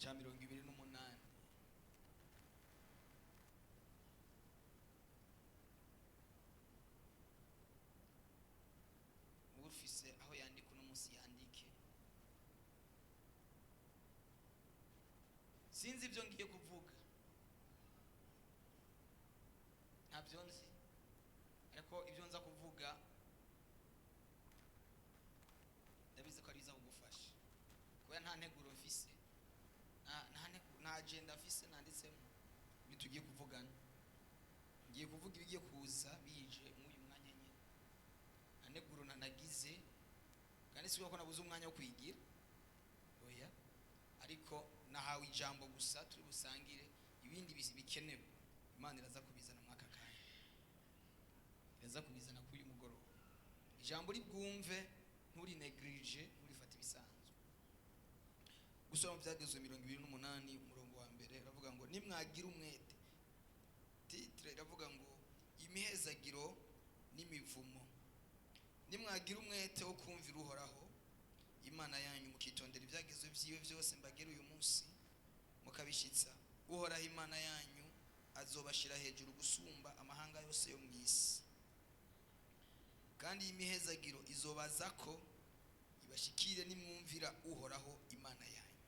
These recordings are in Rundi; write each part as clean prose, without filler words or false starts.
cya 28. ufise aho yandika uno munsi yandike. Sinzi ibyo ngiye kuvuga, ntabyo nzi, ariko ibyo nza kuvuga ndabizi ko ari biza kugufasha, kubera nta nteguro mfise, nta agenda mfise nanditsemo bitugiye kuvugana. Ngiye kuvuga ibigiye kuza bije muri uyu mwanya nyine, nta nteguro nanagize, kandi si ko nabuze umwanya wo kwigira, oya, ariko nahawe ijambo gusa turi busangire. Ibindi bikenewe Imana iraza kubizana mwaka kanya, iraza kubizana kuri uyu mugoroba. Ijambo ribwumve nturi neglige, nturifate ibisanzwe. Gusoma mu Byagezwe 28 umurongo wa mbere ravuga ngo nimwagira umwete. Titre ravuga ngo imihezagiro n'imivumo. Nimwagira umwete wo kumvira Uhoraho Imana yanyu, mukitondera ibyagezwe byiwe byose mbagera uyu munsi, mukabishitsa, Uhoraho Imana yanyu azobashira hejuru gusumba amahanga yose yo mu isi. Kandi imihezagiro izobaza ko ibashikire nimwumvira Uhoraho Imana yanyu.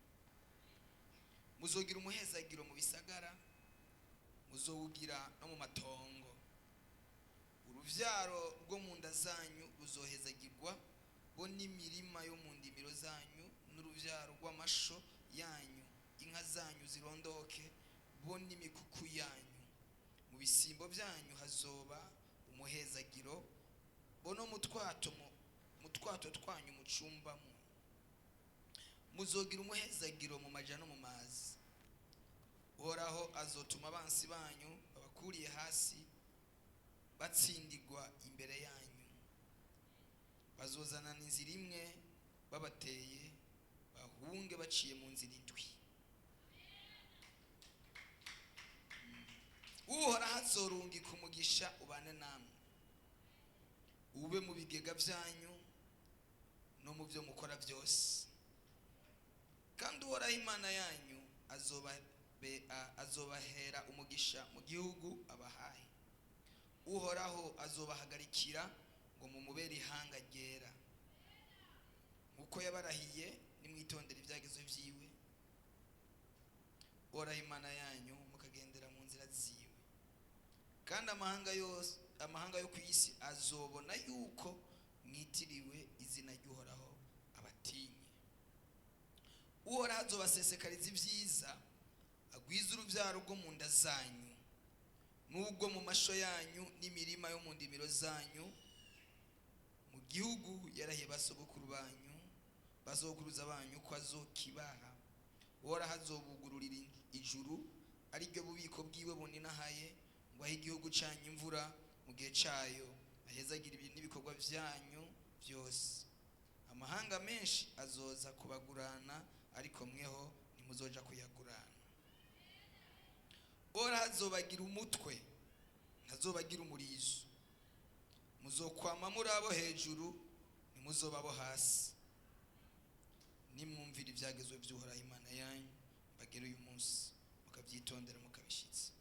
Muzogira umuhezagiro mu bisagara, muzowugira no mu matongo. Uruvyaro rwo mu nda zanyu ruzohezagirwa, bo n'imirima yo mu ndimiro zanyu, n'uruvyaro rw'amasho yanyu, inka zanyu zirondoke, bo n'imikuku yanyu. Mu bisimbo byanyu hazoba umuhezagiro, bo no mutwato twanyu mucumbamo. Muzogira umuhezagiro mu maja no mu mazi. Uhoraho azotuma abansi banyu babakuriye hasi batsindigwa imbere yanyu. Bazozanana inzira imwe babateye, bahunge baciye mu nzira indwi. Uhoraho azorungika umugisha ubane namwe, ube mu bigega byanyu no mu byo mukora byose. Kandi Uhoraho Imana yanyu azobahera umugisha mu gihugu abahaye. Uhoraho azobahagarikira ngo mumubere ihanga ryera, uko yabarahiye. Nimwitondera ibyagezwe byiwe Uhoraho Imana yanyu, mukagendera mu nzira ziwe. Kandi amahanga yo ku isi azobona yuko mwitiriwe izina ry'Uhoraho abatinye. Uhoraho azobasesekariza ibyiza, agwiza urubyaro rwo mu nda zanyu, n'ubwo mu masho yanyu, n'imirima yo mu ndimiro zanyu, mu gihugu yarahiye basogokuruza banyu ko azokibaha. Uhoraho azobugururira ijuru, ari ryo bubiko bwiwe buninahaye, ngo ahe igihugu cyanyu imvura mu gihe cyayo, ahezagira n'ibikorwa byanyu byose. Amahanga menshi azoza kubagurana, ariko mweho ntimuzoja kuyagurana. Uhoraho azobagira umutwe, ntazobagira umurizo. Muzokwama muri abo hejuru, ntimuzoba abo hasi. Nimwumvira ibyagezwe by'Uhoraho Imana yanyu mbagera uyu munsi, mukabyitondera mukabishitsa.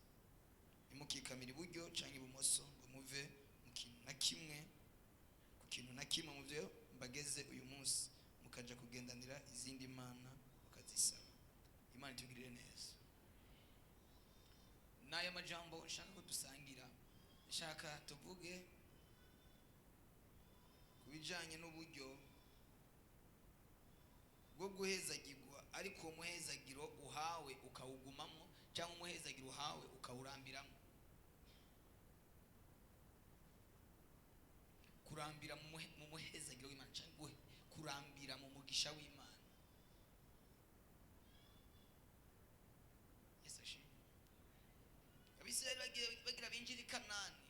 Nimukikamira iburyo cyangwa ibumoso ngo muve ku kintu na kimwe mu byo mbageze uyu munsi, mukaja kugendanira izindi mana mukazisaba. Imana itugirire neza. N'aya majambo nshaka ko dusangira, nshaka tuvuge kubijanye n'uburyo bwo guhezagirwa, ariko umuhezagiro uhawe ukawugumamo, cyangwa umuhezagiro uhawe ukawurambiramo. Kurambira mu muhezagiro w'Imana, cyangwa kurambira mu mugisha w'Imana. Yesu ashimwe. Abisirayeli bagira binjira i Kanani,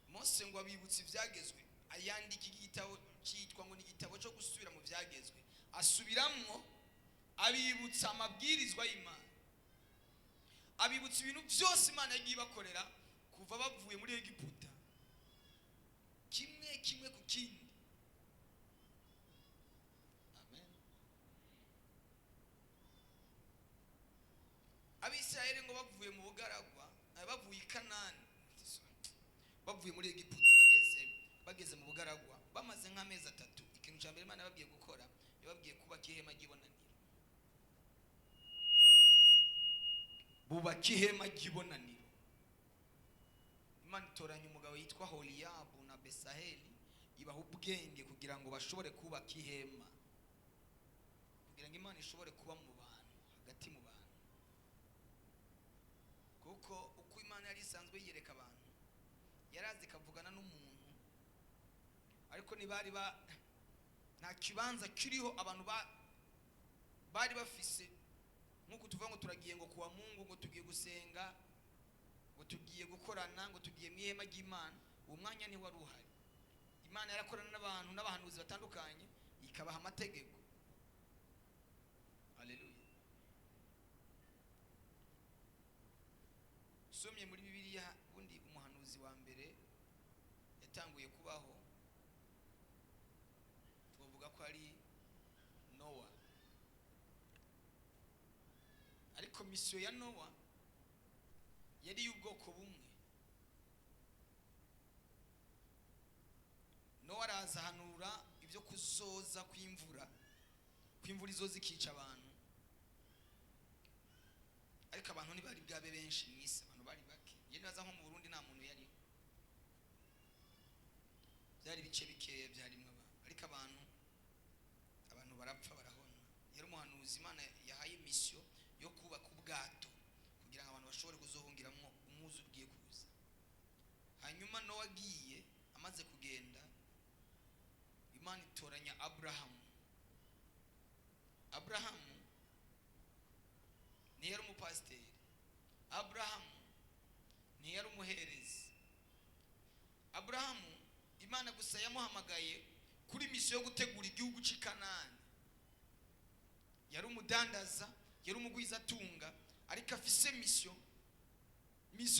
Mose ngo abibutse ibyagezwe, ayandika igitabo cyitwa ngo ni igitabo cyo gusubira mu byagezwe. Asubiramwo abibutsa amabwirizwa y'Imana, abibutsa ibintu byose Imana yagiye bakorera kuva bavuye muri Egiputa, kimwe ku kindi. Amen. abisirayeli ngo bavuye mu bugaragwa, bavuye i Kanani, bavuye muri Egiputa, bageze mu bugaragwa bamaze nk'amezi 3, ikintu cya mbere Imana yababwiye gukora, yababwiye kubaka ihema ry'ibonaniro. Bubaka ihema ry'ibonaniro. Imana itoranya umugabo yitwa Holiyabu na Besaheli, ibaha ubwenge kugira ngo bashobore kubaka ihema, kugira ngo Imana ishobore kuba mu bantu, hagati mu bantu. Kuko uko Imana yari isanzwe yiyereka abantu, yarazi ikavugana n'umuntu, ariko ntibari nta kibanza kiriho abantu bari bafise. Nkuko tuvuga ngo turagiye ngo kuwa Mungu, ngo tugiye gusenga, ngo tugiye gukorana, ngo tugiye mu ihema ry'Imana, uwo mwanya ni wari uhari. Imana yarakorana n'abantu n'abahanuzi batandukanye, ikabaha amategeko. Haleluya. Somye muri Bibiliya, ubundi umuhanuzi wa mbere yatanguye kubaho, tuvuga ko ari Nowa. Ariko misiyo ya Nowa yari y'ubwoko bumwe. Nowa araza ahanura ibyo kuzoza kw'imvura izoza ikica abantu. Ariko abantu ntibari bwabe benshi mu isi, abantu bari bake. Yari naza nko mu Burundi nta muntu yari, byari bice bikeya byarimo abantu. Ariko abantu barapfa barahona. Yari umuhanuzi Imana yahaye misiyo yo kubaka ubwato kugira ngo abantu bashobore kuzohungiramo umwuzu ugiye kuza. Hanyuma Nowa agiye, amaze kugenda, Imana itoranya Aburahamu. Aburahamu ntiyari umupasiteri, Aburahamu ntiyari umuherezi. Aburahamu Imana gusa yamuhamagaye kuri misiyo yo gutegura igihugu cy'i Kanani. Yari umudandaza, yari umugwiza atunga, ariko afise misiyo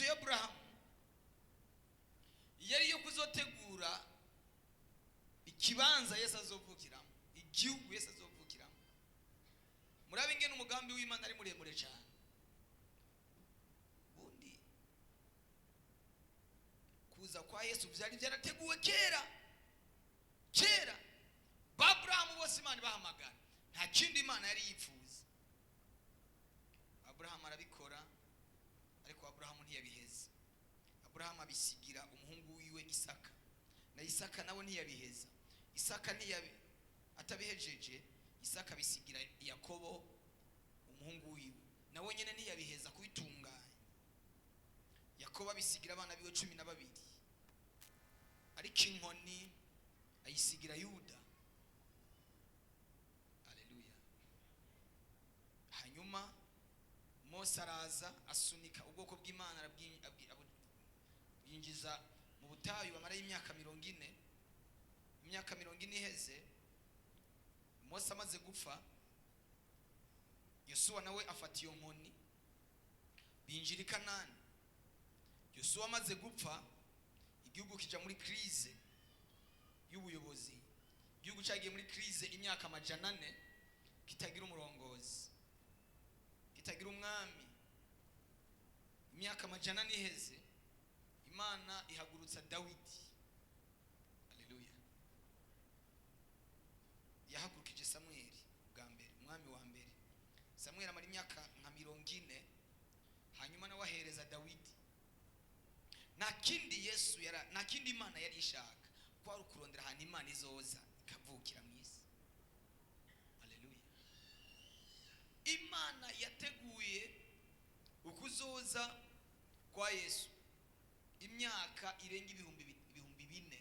ya Aburahamu yari yo kuzotegura ikibanza Yesu azovukiramo, igihugu Yesu azovukiramo. Murabe ingene umugambi w'Imana ari muremure cyane. Bundi kuza kwa Yesu byari byarateguwe kera. Aburahamu bose Imana bahamagara, nta kindi Imana yari yipfuza. Aburahamu arabikora, ariko Aburahamu ntiyabiheza. Aburahamu abisigira umuhungu wiwe Isaka, na Isaka nawe ntiyabiheza. Isaka atabihejeje, Isaka bisigira Yakobo umuhungu wiwe, nawe nyene ntiyabiheza kubitunganya. Yakobo abisigira abana biwe 12, ariko inkoni ayisigira Yuda. Haleluya. Hanyuma Mose araza asunika ubwoko bw'Imana, yinjiza mu butayu, bamara y'imyaka 40. Imyaka 40 iheze, Mose amaze gupfa, Yosuwa nawe afata iyo nkoni, binjira i Kanani. Yosuwa amaze gupfa, igihugu kija muri krize y'ubuyobozi. Igihugu cyagiye muri krize imyaka 400, kitagira umurongozi, kitagira umwami. Imyaka 400 iheze, Imana ihagurutsa Dawidi. Haleluya. Yahagurukije Samweli bwa mbere, umwami wa mbere. Samweli amara imyaka nka 40, hanyuma nawe ahereza Dawidi. Nta kindi Imana yari ishaka, kwari ukurondera ahantu Imana izoza ikavukira mu isi. Haleluya. Imana yateguye ukuzoza kwa Yesu imyaka irenga ibihumbi 4.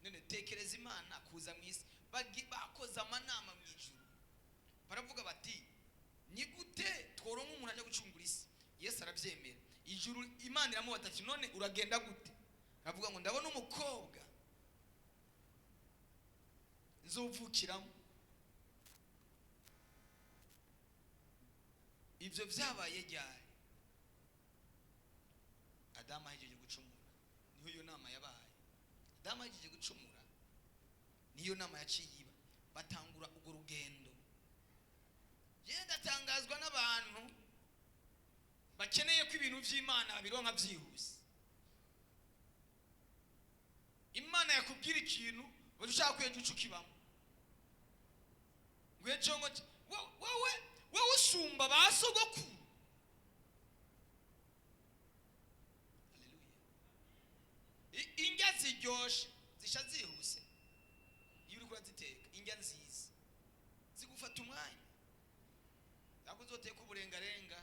None tekereza Imana kuza mu isi, bakoze amanama mu ijuru, baravuga bati ni gute tworonka umuntu ajya gucungura isi. Yesu arabyemera. Ijuru Imana iramubaza ati none uragenda gute? Aravuga ngo ndabona umukobwa nzovukiramo. Ibyo byabaye ryari? Adamu ahejeje gucumura, niho iyo nama yabaye. Adamu ahejeje gucumura, niyo nama yaciye iba. Batangura urwo rugendo genda tangazwa n'abantu bakeneye ko ibintu by'Imana bironka byihuse. Imana yakubwira ikintu ushaka kwejo ucukibamo ngwejo ngo wowe usumba basogokuru. Haleluya. Indya ziryoshe zisha zihuse iyo uri kuraziteka. Indya nziza zigufata umwanya, ntabwo uzoteka uburengarenga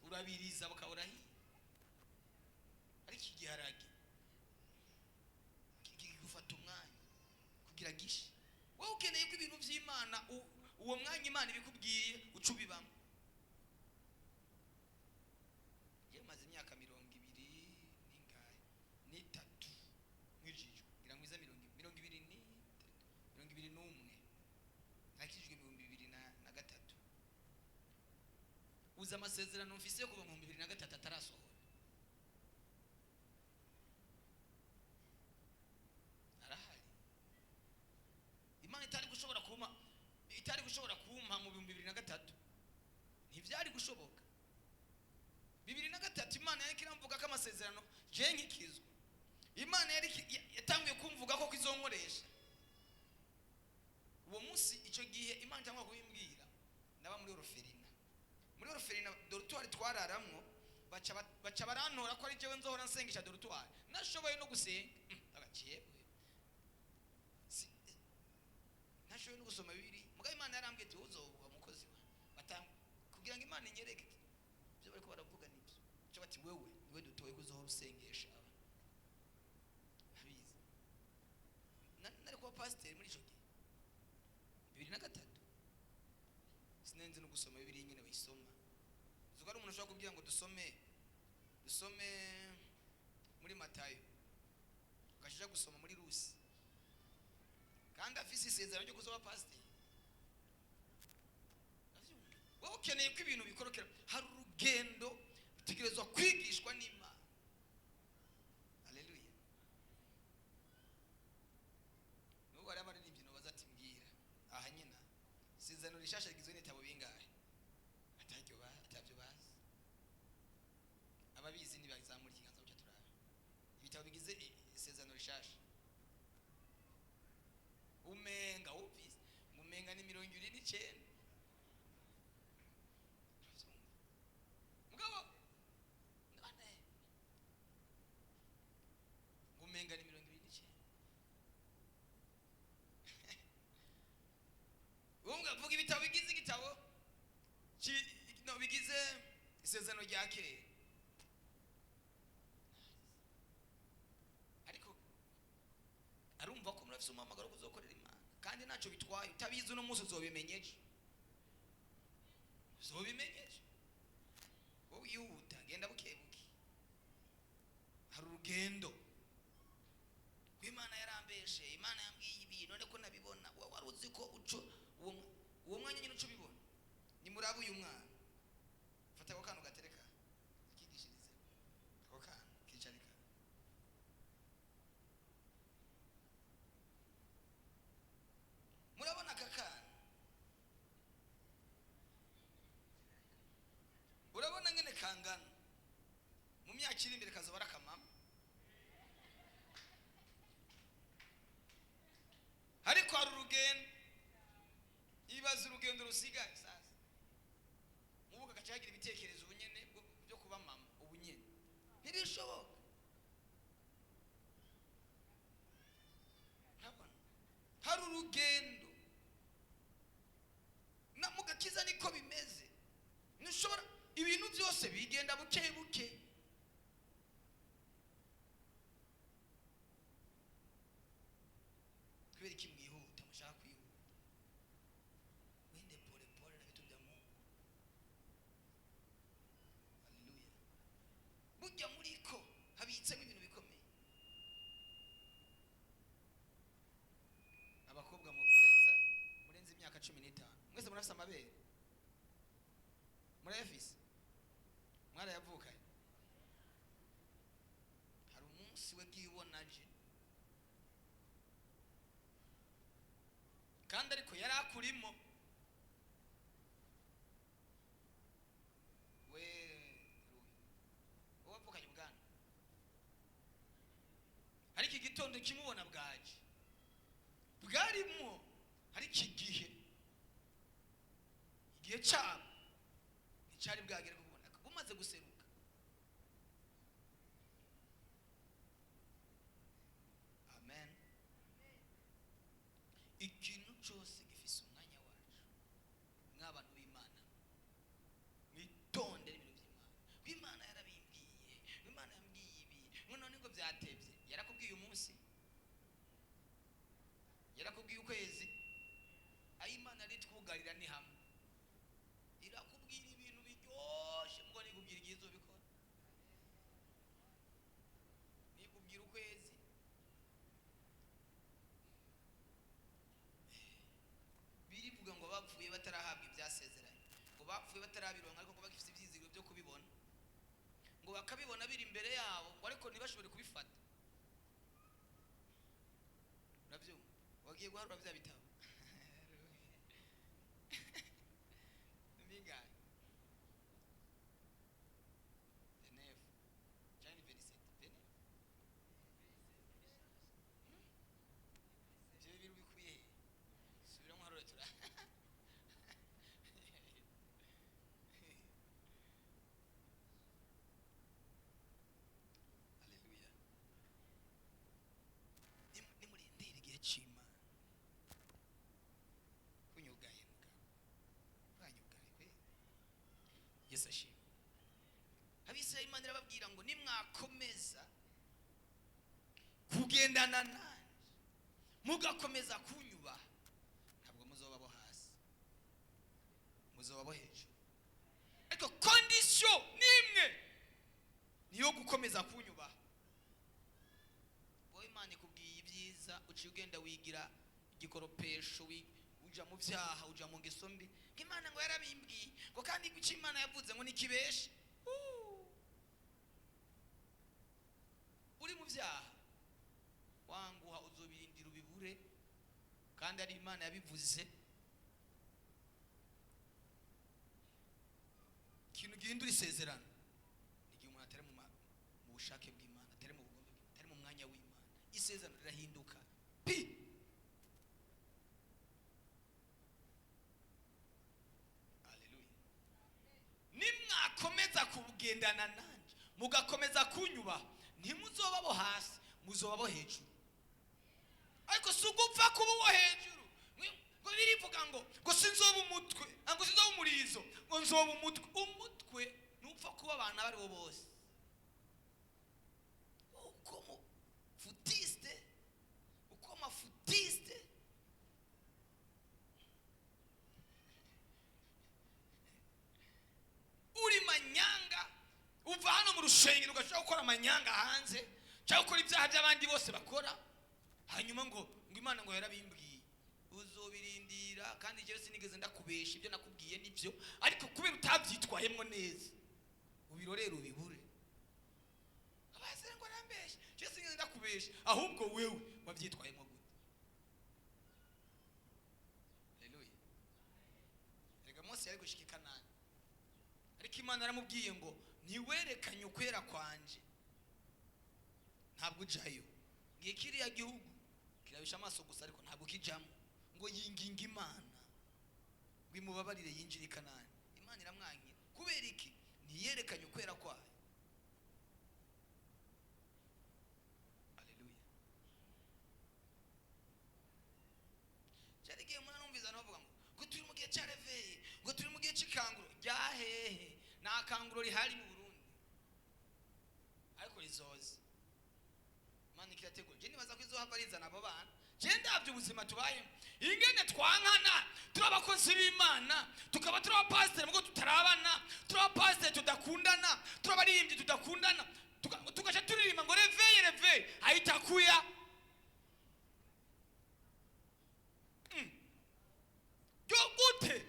urabiriza bukaburahiye. ariko igiharage gufata umwanya kugira gishe. Wowe ukeneye ko ibintu by'Imana uwo mwanya Imana ibikubwiye uca ubibamo. Maze imyaka 20 n'itatu nk'ijijwe ngira ngo iza 21 nakijwe mu 2003. Uza amasezerano mfise kuva mu 2003 atarasohora. Arahari. Imana itari gushobora kumpa mu 2003, ntivyari gushoboka. 2003 Imana yari kiramvuga ko amasezerano je nkikizwa. Imana yari yatangiye kumvuga ko kwizonkoresha. Uwo munsi ico gihe Imana cyangwa kubimbwira naba muri Oroferina. Muri Oroferina dortoir twararamwo baca barantora ko ari jewe nzohora nsengisha dortoir. Nashoboye no gusenga agaciyebwe. Nashoboye no gusoma Bibiliya. Mugabe Imana yarambwiye ati uzoba umukozi wa. Batanga kugira ngo Imana inyereke byo bariko baravuga nibyo. Cyo bati wewe niwe dutoye kuzohora usengesha aba. Abizi. Nari kuba pastor muri ico gihe 2003. Sinenze no gusoma Bibiliya nyine bayisoma. Zuko ari umuntu ushaka kubwira ngo dusome muri Matayo, ukashija gusoma muri Rusi, kandi afise isezerano ryo kuzoba pastor. Wowe ukeneye ko ibintu bikorokera, hari urugendo bitegerezwa kwigishwa n'Imana. Haleluya. Nuko ari abari n'ibyo bazati mbwira aha nyina isezerano rishasha rigizwe n'itabo bingahe? Atavyo bazi. Ababizi ntibazamura ikiganza cyo turara. Ibitabo bigize isezerano rishasha umenga ubise umenga ni 29. Mugabo none umenga ni 29. Unga vuga ibitabo bigize igitabo bigize isezerano rya kera. Ariko arumva ko murafise umamagaro kuzokorera Imana kandi naco bitwaye. Utabizi no muso uzobimenyeje. Wowe yuta genda bukebuke. Hari urugendo kw'Imana yarambeshe. Imana yambwiye ibi none ko nabibona. Wowe waruzi ko uwo mwanya nyine uco bibona. Ni murabu uyu mwana fata ko kanu gatereka akigishirize ako kana kicarika. Murabona kakana, urabona ngene kangana mu myaka iri imbere kazoba rakamama. Ariko hari urugendo. Ibaza urugendo rusigaye sasa. Mubuga gacagira ibitekerezo ubunyene byo kuba mama ubunyene. Ntibishoboka. Ntabona. Hari urugendo. Na mugakiza niko bimeze. Ntushobora ibintu byose bigenda buke buke. Kubera iki mwihuta mushaka kwihuta. Wende pole pole na vitu vya Mungu. Haleluya. Burya muriko habitsemo ibintu bikomeye. Abakobwa murenze imyaka 15. Mwese murafise amabere. Murayafise. Mwara yavuka. Hari umunsi we gibonaje. Kandi ariko yari akurimo. ariko igitondo kimubona bwaje bwarimo, ariko igihe cyabo nticyari bwagere kuboneka, bumaze guseruka. Amen. Ikintu cyose gifise umwanya wacu nk'abantu b'Imana, mwitondere ibintu by'Imana. Imana yarabimbwiye, Imana yambwiye ibi, none ngo byatebye. Yarakubwiye umunsi, yarakubwiye ukwezi, aho Imana ari twugarira ni hamwe. Irakubwira ibintu biryoshye, ngo nikubwira igihe uzobikora, nikubwira ukwezi, birivuga ngo bapfuye batarahabwa ibyasezeranye, ngo bapfuye batarabironka, ariko ngo bagifite ibyizigiro byo kubibona, ngo bakabibona biri imbere yabo, ngo ariko ntibashobore kubifata. Urabyumva? Wagiye guharura bya bitabo bingahe? 29 cyane 27 je biru bikuye subira mu harura tura Haleluya. Ni muri ndiri igihe cy'Imana. Kunyugaye Yesu ashimwe. Abisirayeli Imana irababwira ngo nimwakomeza kugendana nanjye, mugakomeza kunyubaha, ntabwo muzobabo hasi, muzobabo hejuru. Ariko condition nimwe niyo gukomeza kunyubaha. Wowe Imana ikubwiye ibyiza, uciye ugenda wigira igikoropesho, uja mu byaha, uja mu ngeso mbi. Imana ngo yarabimbwiye, ngo kandi icyo Imana yavuze ngo nikibeshe. Uri mu byaha wanguha, uzobirindira ubibure, kandi ari Imana yabivuze. Ikintu gihindura isezerano igihe umuntu atari mu bushake bw'Imana, atari mu bugombe bw'Imana, atari mu mwanya w'Imana, isezerano rirahinduka pi. Nimwakomeza kugendana nanjye, mugakomeza kunyubaha, ntimuzobabo hasi, muzobabo hejuru. Ariko si ugupfa kuba uwo hejuru, ngo birivuga ngo sinzoba umutwe, ngo sinzoba umurizo, ngo nzoba umutwe. Umutwe ntupfa kuba abantu abo ari bo bose. Uko mafutiste uri manyanga, uva hano mu rushengero ugashaka gukora amanyanga hanze, cyangwa gukora ibyaha by'abandi bose bakora, hanyuma ngo Imana ngo yarabimbwiye, uzobirindira. Kandi jewe sinigeze ndakubesha, ibyo nakubwiye nibyo, ariko kubera utabyitwayemo neza ubirorera ubibure. Abasere ngo arambesha, jewe sinigeze ndakubesha, ahubwo wewe wabyitwayemo gute? Haleluya. Rega Mose yari gushika i Kanani, ariko Imana yaramubwiye ngo ntiwerekanye ukwera kwanje, ntabwo ujayo. Ngiye kiriya gihugu kirabisha amaso gusa, ariko ntabwo kijamo. Ngo yinginga Imana ngo imubabarire yinjire i Kanani. Imana iramwangira kubera iki? Ntiyerekanye ukwera kwayo. Haleluya. Cyari gihe umuntu numviza navuga ngo turi mu gihe cya reveye, ngo turi mu gihe cy'ikanguro. Ryahehe, nta kanguro rihari mu Burundi, ariko rizoze. Imana ikirategura. Je nibaza ko izohava rizana abo bana. Je ndavye ubuzima tubayemo, ingene twankana, turi abakozi b'Imana, tukaba turi abapasiteri mugo tutarabana, turi abapasiteri tudakundana, turi abaririmbyi tudakundana, tugaca turirimba ngo reveye haitakuya. Yo gute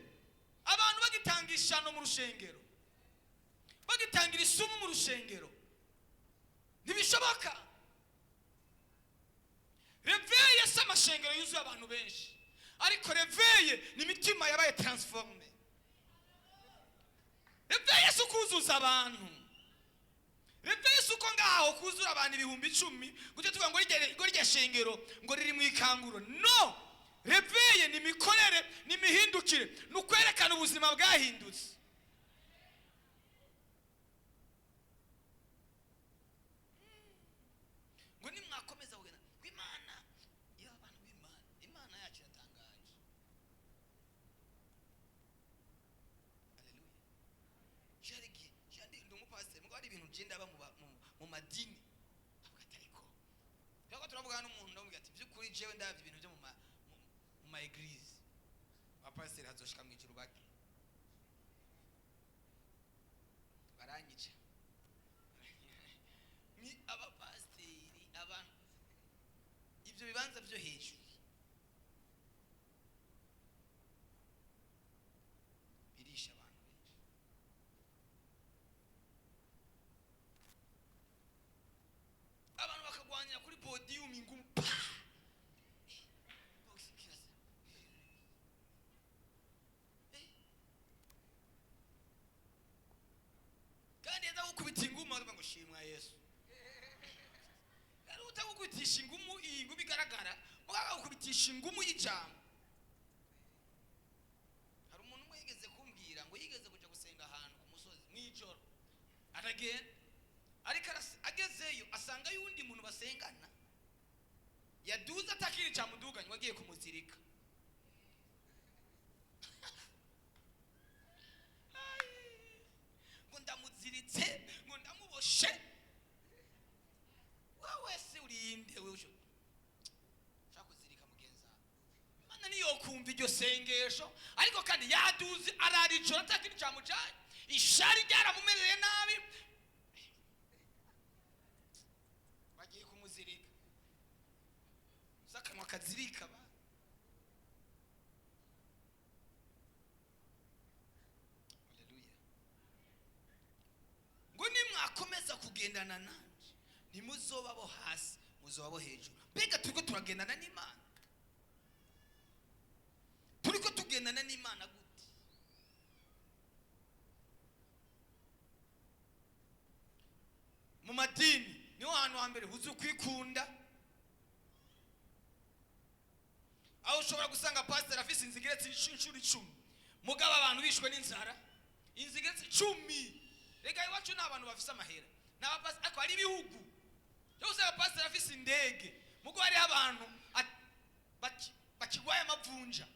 abantu bagitangisha no mu rushengero, bagitangira isumu mu rushengero, ntibishoboka. Reveye si amashengero yuzuye abantu benshi, ariko reveye ni imitima yabaye transforme. Reveye si ukuzuza abantu, reveye si uko ngaho kuzura abantu 10,000 gutyo tuvuga ngo shengero ngo riri mu ikanguro. No, reveye ni mikorere, ni mihindukire, nukwerekana ubuzima bwahindutse. Ngo nimwakomeza kugenda kw'Imana, iyo abantu b'Imana, Imana yacu iratangaje. Haleluya. Jadi ndumupasiteri ngo ari ibintu genda aba mu madini. Avuga ati ariko rero turavuga n'umuntu ndamubwira ati by'ukuri jewe ndabye ibintu byo mu ma eglise. Abapasiteri hazoshika mu ijuru bake. Baranyica. Ni abapasiteri abantu ibyo bibanza byo hejuru birisha abantu benshi. Abantu bakagwanira kuri podium ingumu kandi yaza gukubita ingumu avuga ngo shimwa Yesu. Kandi utagukubitisha ingumu, iyi ngumu igaragara, muganga gukubitisha ingumu y'ijambo. Hari umuntu umwe yigeze kumbwira ngo yigeze kuja gusenga ahantu ku musozi mw'ijoro. Aragenda ariko agezeyo asanga yundi muntu basengana yaduza atakiri camuduganye, wagiye kumuzirika. Ngo ndamuziritse, ngo ndamuboshe. Wewe se urinde wewe ujo shaka kuzirika mugenza. Imana niyo kumva iryo sengesho, ariko kandi yaduze ararijora atakiri camujanye, ishari ryaramumereye nabi, bagiye kumuzirika. Zakanwa kazirika ba. Haleluya. Ngo nimwakomeza kugendana nanje, ntimuzoba bo hasi, muzoba bo hejuru. Mbega turiko turagendana n'Imana? Turiko tugendana n'Imana gute? Mu madini niho hantu hambere huzu kwikunda. Aho ushobora gusanga pastor afise inzigiretse inshuro 10, mugaba abantu bishwe n'inzara, inzigiretse 10. Rega iwacu n'abantu bafise amahera, n'abapastor ariko ari ibihugu. Yo usanga pastor afise indege, mugo ari abantu bakigwaye amavunja.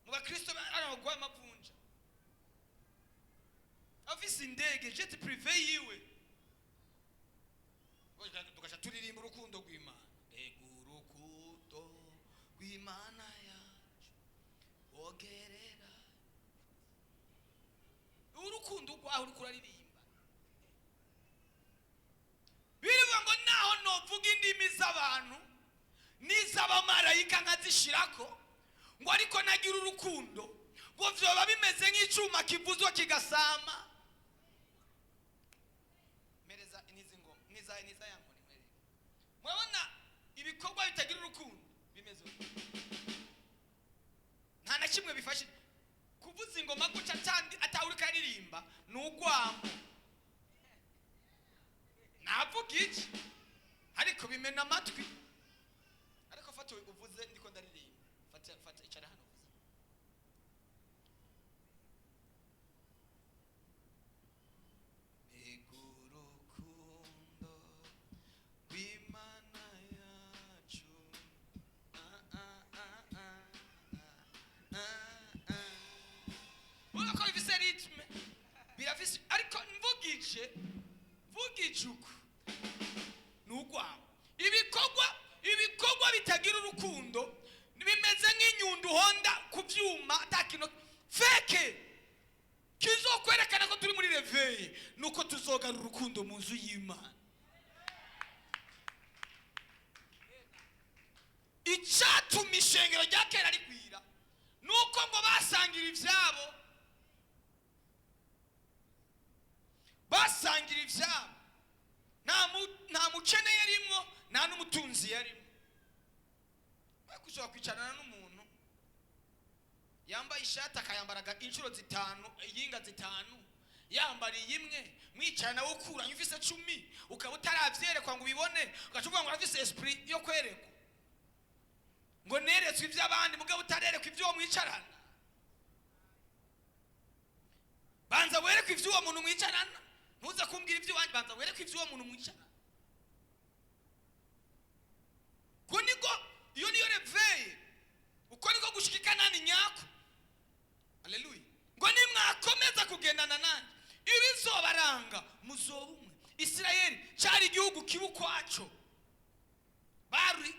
Mu bakristo ari bagwaye amavunja. Afise indege, jet privé yiwe. Tugasha turirimba urukundo rw'Imana. Urukundo rw'Imana yacu ogerera. Urukundo rwaho uri kuraririmba. Birivuga ngo naho novuga indimi z'abantu n'iz'abamarayika nkazishirako, ngo ariko nagira urukundo, ngo vyoba bimeze nk'icuma kivuzwa kigasama. Mereza inizi ngoma, niza yango ni mwere. Mwabona ibikorwa bitagira urukundo bimeze nta na kimwe bifashe. Kuvuza ingoma guca cyandi atawuri karirimba n'ugwamo. Navuga iki? Ariko bimena amatwi. Ariko fata uvuze ndiko ndaririmba. Fata icara hano uvuze. Urukundo rw'Imana yacu. Urako bifise ritme. Birafise ariko mvugije uku n'ugwamo. Ibikorwa bitagira urukundo bimeze nk'inyundo honda ku byuma atakino feke. Kizokwerekana ko turi muri reveil, nuko tuzogana urukundo mu nzu y'Imana. Icatuma ishengero rya kera rigwira nuko ngo basangira ivyabo. Basangira ivyabo. Nta mukene yarimwo, nta n'umutunzi yarimwo. Bakushobora kwicarana n'umuntu yambaye ishati akayambaraga inshuro 5, iyinga 5, yambariye imwe mwicarana nawe ukuranye ufise 10 ukaba utaravyerekwa ngo ubibone ugacuvuga ngo urafise esprit yo kwerekwa ngo neretswe ivy'abandi mugabo utarerekwa ivyo mwicarana. Banza werekwa ivyo muntu mwicarana, ntuza kumbwira ivyo wanje, banza werekwa ivyo muntu mwicarana. Kuniko iyo niyo reveye uko niko gushikikana ni nyako. Haleluya. Ngo nimwakomeza kugendana nanje ibizobaranga muzoba umwe. Isirayeli cyari igihugu kibu kwaco, bari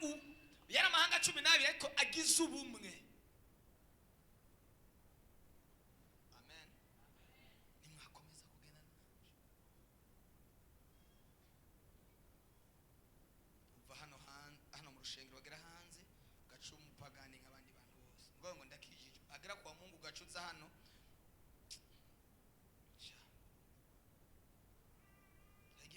yari amahanga 12 ariko agize ubumwe. Amen. Nimwakomeza kugendana nanje. Uva hano mu rushengero bagera hanze gacu umupagani nk'abandi bantu bose. Ngo ndakijije agera kwa Mungu gacuza hano.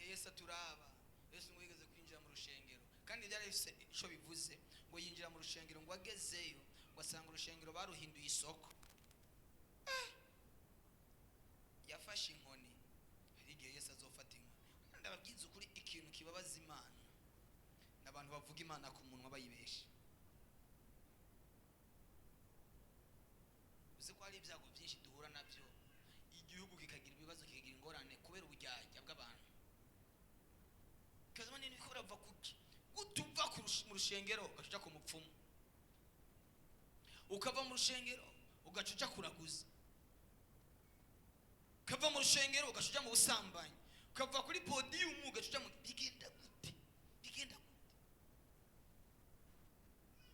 Yesu turaba. Yesu ngo yigeze kwinjira mu rushengero kandi byari bifise ico bivuze ngo yinjira mu rushengero ngo agezeyo ngo asanga urushengero baruhinduye isoko. Yafashe inkoni. Hari igihe Yesu azofata inkoni. Ndababwiza ukuri ikintu kibabaza Imana n'abantu bavuga Imana ku munwa bayibesha. Uzi ko hari ibyago byinshi duhura nabyo, igihugu kikagira ibibazo kikagira ingorane kubera ubujyajya bw'abantu. Kazama nini ko urava kuki utuva mu rushengero ugacuca ku mupfumu, ukava mu rushengero ugacuca kuraguza, ukava mu rushengero ugacuca mu busambanyi, ukava kuri podium ugacuca mu bigenda gute.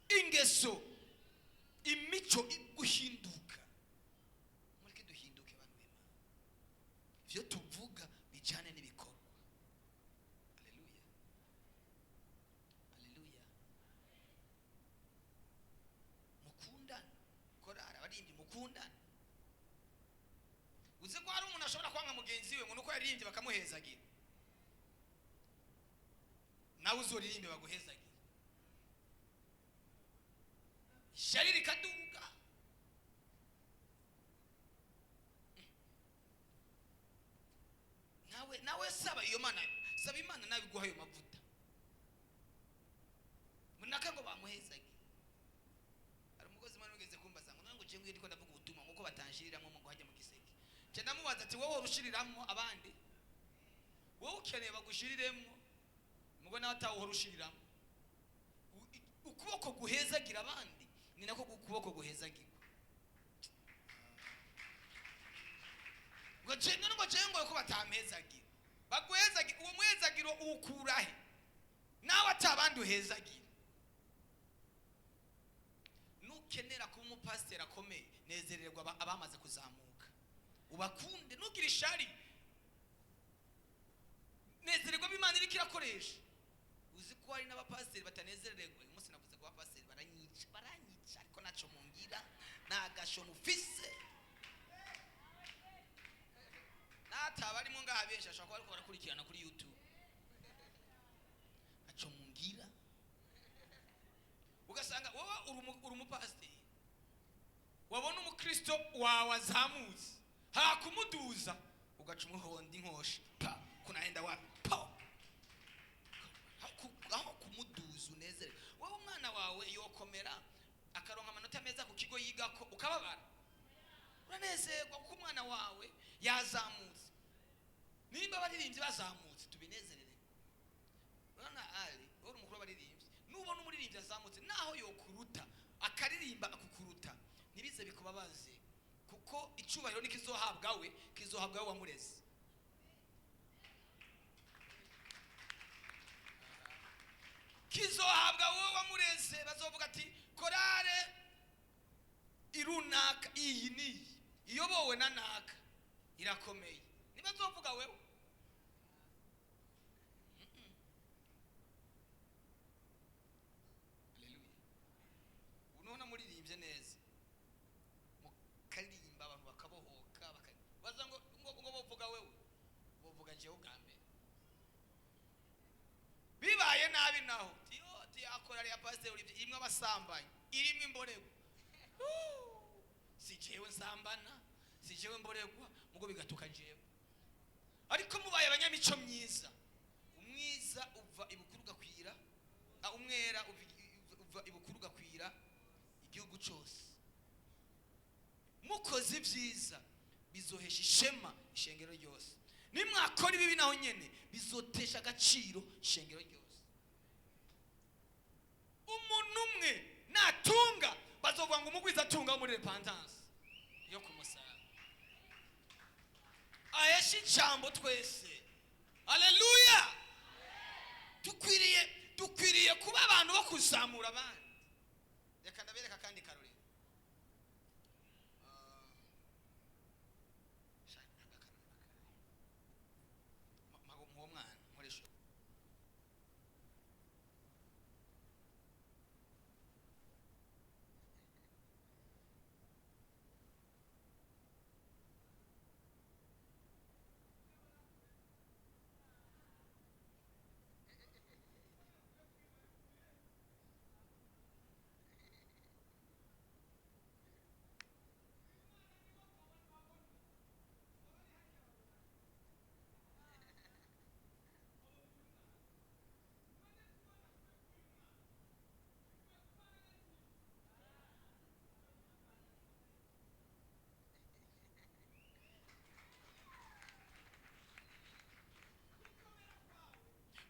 Ingeso imico guhinduka. Mureke duhinduke abantu b'Imana, ivyo tuvuga bijane n'ibikorwa. Mukundana. Uze ko hari umuntu ashobora kwanga mugenzi we ngo nuko yaririmbye bakamuhezagira, nawe uzoririmbe baguhezagira. Ishari rikaduga. Nawe saba iyo Mana, saba Imana nawe iguha ayo mavuta. Munaka ngo bamuhezagira. Ngo ndiko ndavuga ubutumwa nkuko batanshiriramwe mu guhajya mu giseke. Je ndamubaza ati wowe urushiriramwe abandi, wowe ukeneye bagushiriremwe mugo nawe atawo urushiriramwe. Ukuboko guhezagira abandi ni nako ukuboko guhezagira. Ngo je ngo ko batampezagira baguhezagira, uwo muhezagiro ukurahe nawe atabandi uhezagira. Nukenera kuba umupasiteri akomeye, nezererwa abamaze kuzamuka, ubakunde nugira ishari, nezererwa b'Imana iriko irakoresha. Uzi ko hari n'abapasiteri batanezererwa. Uyu munsi navuze ko abapasiteri baranyica ariko naco mungira nagasho mufise. Nataba arimo ngaha benshi ashaka ko ariko barakurikirana kuri YouTube. Naco mungira ugasanga wowe uri umupasiteri, wabona umukristo wawe azamutse hakumuduza ugaca umuhondo inkosha kunaenda wapi aho kumuduza unezere. Wowe umwana wawe yokomera akaronka amanota meza ku kigo yigako ukababara, uranezerwa kuko umwana wawe yazamutse. Nimba baririmbye bazamutse tubinezerere. Urana ali uri umukuru baririmbye, nubona umuririmbye azamutse naho yokuruta akaririmba akukuruta nibize bikubabaze, kuko icubahiro nikizohabwawe kizohabwawe wamureze. Kizohabwa wowe wamureze. Bazovuga ati korale irunaka iyi ni iyobowe na naka irakomeye, nibazovuga wewe. Unona muririmbye neza mukarimba abantu bakabohoka baza ngo bovuga wewe, bovuga jewe ugambe. Bibaye nabi naho ti akorari ya pastor imwe abasambanyi irimo imborego. Si jewe nsambana, si jewe mboregwa mugo bigatuka jewe. Ariko mubaye abanyamico myiza, umwiza uva ibukuru gakwira, umwera uva ibukuru gakwira igihugu cyose. Mukoze ibyiza bizohesha ishema ishengero ryose, nimwakora ibibi naho nyene bizotesha agaciro ishengero ryose. Umuntu umwe natunga bazovuga ngo umugwiza atunga muri repentance yo kumusaba. Ayeshi ijambo twese, haleluya. Dukwiriye kuba abantu bo kuzamura abandi. Reka ndabereka kandi karori.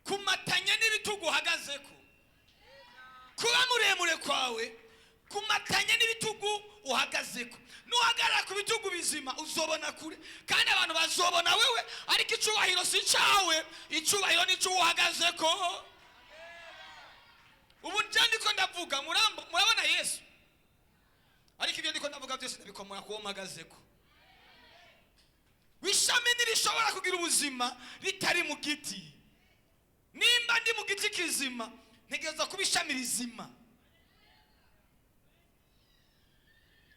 Kumatanya n'ibitugu uhagazeko, kuba muremure kwawe kumatanya n'ibitugu uhagazeko. Nuhagarara ku bitugu bizima uzobona kure, kandi abantu bazobona wewe, ariko icubahiro si cawe, icubahiro ni cyo uhagazeko. Ubu ndiko ndavuga murabona Yesu, ariko ibyo ndiko ndavuga byose ndabikomora kuwo mpagazeko. Wishami ntirishobora kugira ubuzima ritari mu giti. Nimba ndi mu giti kizima ntegereza kuba ishami rizima.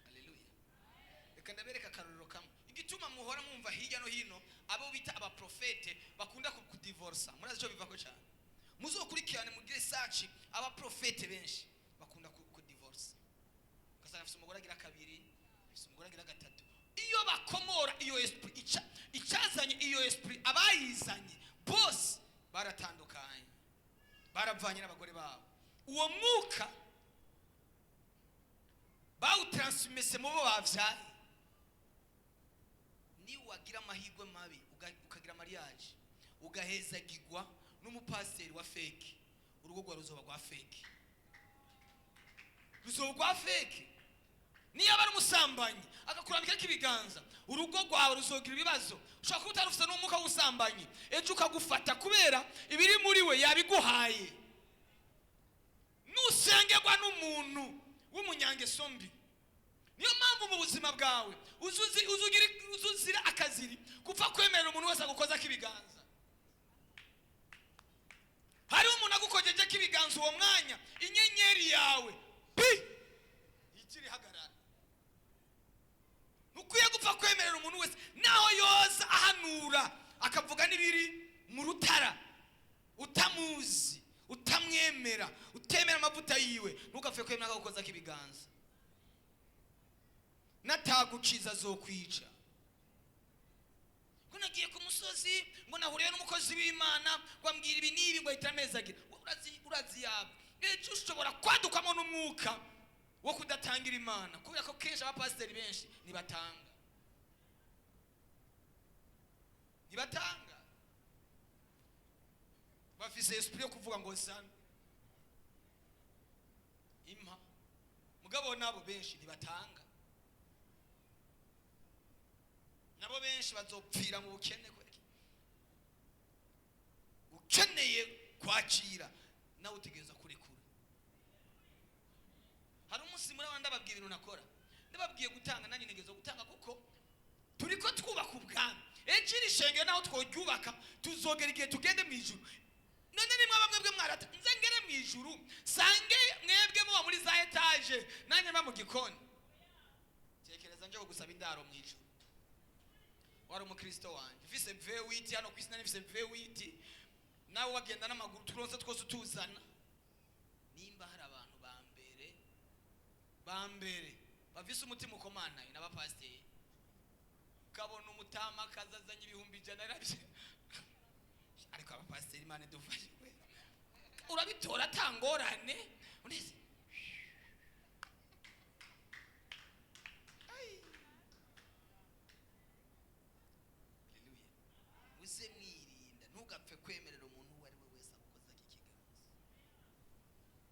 Haleluya. Reka ndabereka akarorero kamwe igituma muhora mwumva hirya no hino abo bita abaprofete bakunda kudivorsa. Murazi cyo bivako cyane, muzokurikirane mugire search. Abaprofete benshi bakunda kudivorsa, ugasanga afite umugore agira kabiri, afite umugore agira gatatu. Iyo bakomora iyo esprit, icyazanye iyo esprit abayizanye bose baratandukanye, baravanye n'abagore babo. Uwo mwuka bawutransmese mu bo bavyaye. Ni wagira amahirwe mabi ukagira mariage ugahezagirwa n'umupasiteri wa fake, urugo rwa ruzoba rwa fake, ruzoba rwa fake. Niyo abari umusambanyi akakurambika k'ibiganza, urugo rwawe ruzogira ibibazo. Ushobora kuba utarufite n'umwuka w'ubusambanyi, ejo ukagufata kubera ibiri muri we yabiguhaye. Nusengerwa n'umuntu w'umunyangeso mbi, niyo mpamvu mu buzima bwawe uzuzira akaziri kupfa kwemerera umuntu wese agukoza k'ibiganza. Hari umuntu agukojeje k'ibiganza, uwo mwanya inyenyeri yawe ikiri hagarara. Nukwiye gupfa kwemerera umuntu wese naho yoza ahanura akavuga n'ibiri mu rutara, utamuzi, utamwemera, utemera amavuta yiwe, ntukapfe kwemera gukoza k'ibiganza. Nataguciza zokwica. Ko nagiye ku musozi ngo nahuriye n'umukozi w'Imana gwambwira ibi nibi ngo itamezagira. Urazi yabo ejo ushobora kwadukamo n'umwuka wo kudatangira Imana, kubera ko kenshi abapasiteri benshi nibatanga bafise esprit yo kuvuga ngo sana impa, mugabo nabo benshi nibatanga, nabo benshi bazopfira mu bukene. Kweki ukeneye kwakira nawe utegereza kurekura. Hari umunsi muri abandi ababwiye ibintu nakora, ndababwiye gutanga, nanjye ntegereza gutanga kuko turiko twubaka ubwami. Ejo iri shengero naho tworyubaka tuzogera igihe tugende mu ijuru. None nimwe bamwe bwe mwarata nze ngere mu ijuru sange mwebwe muba muri za etage nanjye mba mu gikoni. Tekereza nje gusaba indaro mu ijuru. Wari umukristo wanje ufise V8 hano kwisi, nani ufise V8 nawe wagenda n'amaguru turonse twose tuzana. Nimba hari abantu bambere bavise umutima ukomanaye n'abapasiteri ukabona umutama akazazanye ibihumbi 100 ariko abapasiteri Imana idufashe we urabitora atangorane uneze uze mwirinda ntugapfe kwemerera umuntu uwo ari we wese agukoza iki kiganza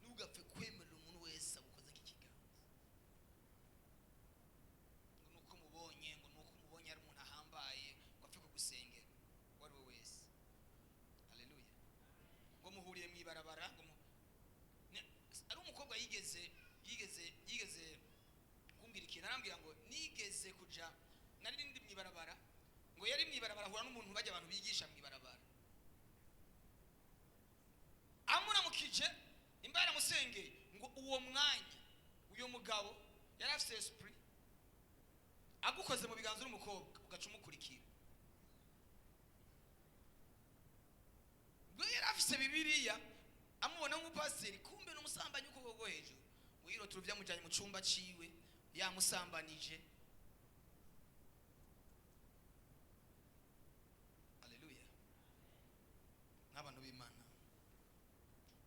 ntugapfe kwemerera umuntu wese agukoza iki kiganza ngo nuko mubonye ari umuntu ahambaye ngo apfe kugusengera uwo ari we wese. Haleluya. ngo muhuriye mwibarabara ngo ari umukobwa yigeze kumbwira ikintu arambwira ngo nigeze kuja nari ndi mwibarabara ngo yari mwibarabara ahura n'umuntu bajya abantu bigisha mwibarabara amuramukije imbara musengeye ngo uwo mwanya uyo mugabo yari afite esprit agukoze mu biganza n'umukobwa ugaca umukurikira ngo yari afite Bibiliya amubona nk'umupasiteri kumbe n'umusambanyi uko gogo hejuru ngo yiroturu byamujyanye mu cyumba ciwe yamusambanije. N'abantu b'Imana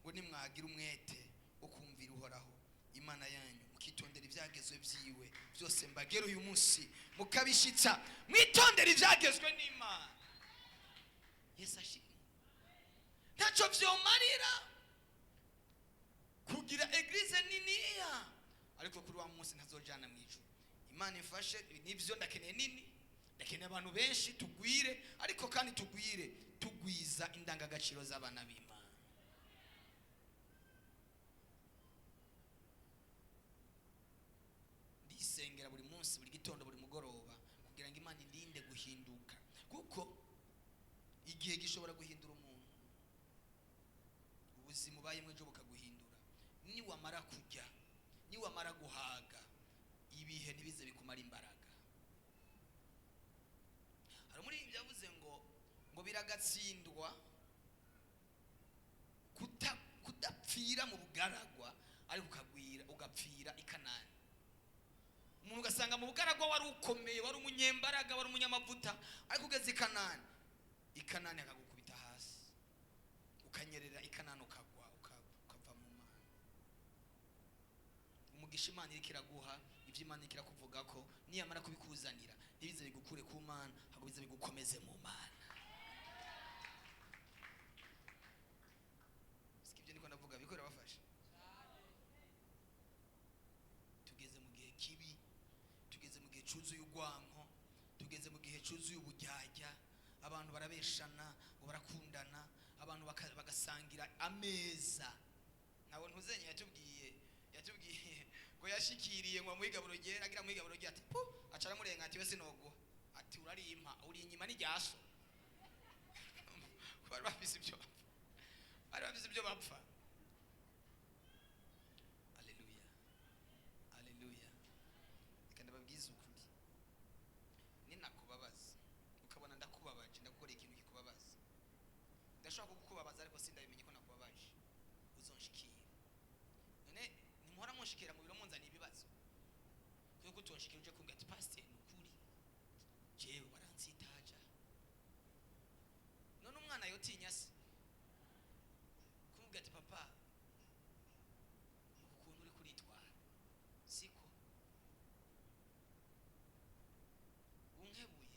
ngo nimwagira umwete wo kumvira uhoraho Imana yanyu mukitondera ibyagezwe byiwe byose mbagera uyu munsi mukabishitsa mwitondera ibyagezwe n'Imana. Yesu ashimwe. Ntacyo byomarira kugira eglise niniya ariko kuri wa munsi ntazojana mu ijuru. Imana ifashe nivyo ndakeneye nini ndakeneye abantu benshi tugwire ariko kandi tugwiza indangagaciro z'abana b'Imana. Ndisengera buri munsi buri gitondo buri mugoroba kugira ngo Imana indinde guhinduka kuko igihe gishobora guhindura umuntu ubuzima ubayemo ejo bukaguhindura niwamara kujya niwamara guhaga ibihe ntibize bikumara imbaraga. Hari muri ibyo yavuze ngo biragatsindwa kudapfira mu bugaragwa ariko ukagwira ugapfira i Kanani. Umuntu ugasanga mu bugaragwa wari ukomeye wari umunyembaraga wari umunyamavuta ariko ugeze i Kanani akagukubita hasi ukanyerera i Kanani ukagwa ukava mu Mana. Umugisha Imana iri kiraguha ibyo Imana iri kirakuvuga ko niyamara kubikuzanira ntibize bigukure ku Mana ahubwo bize bigukomeze mu Mana. Sikibyo niko ndavuga bikora bafashe. Tugeze mu gihe kibi tugeze mu gihe cyuzuye urwanko tugeze mu gihe cyuzuye ubujyajya abantu barabeshana ngo barakundana abantu bagasangira ameza. Nawe ntuzenye yatubwiye ngo yashikiriye ngo mwigaburo gera agira mwigaburo gya ati pu acara murenga ati wese nogo ati urarimpa uri inyuma n'ijyaso bari bafise ibyo bapfa. Haleluya haleluya. Kandi babwiza ukuri ninakubabaza ukabona ndakubabaje ndakora ikintu kikubabaza ndashaka kukubabaza ariko sindabimenye ko nakubabaje uzonshikira none nimuhora munshikira mu biro munzana ibibazo cyo kutonshikira uje kumbwira ati pastor nukuri jewe baransitaja none umwana yotinya se kumbwira ati papa ukuntu uri kuritwara siko unkebuye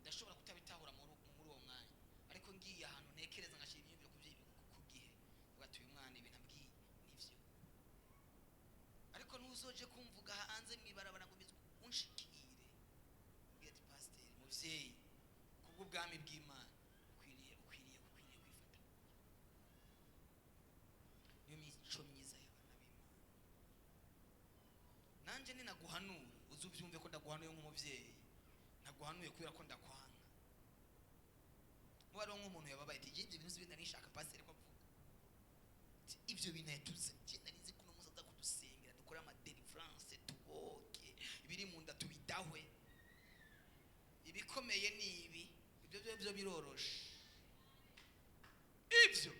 ndashobora kutabitahura muri uwo mwanya ariko ngiye ahantu ntekereza ngashira ibyumviro ku gihe ugatuye umwana ibintu ambwiye nivyo ariko nuzoje kumvuga hanze mwibarabara ngo unshikire ubwira ati pastor muvyeyi kubwo bwami bw'Imana ukwiriye kwifata niyo mico myiza y'abana b'Imana. Nanje ninaguhanura uzuvyumve ko ndaguhanuye nk'umuvyeyi naguhanuye kubera ko ndakwanga. Wari nk'umuntu yababaye ati je ibintu zibinda nishaka pastor ko avuga ibyo bintu yatuze cyenda nizi kuno muzaza kudusengera dukora ama deliverance tuboke ibiri mu nda tubidahwe ibikomeye nibi ibyo biroroshe ibyo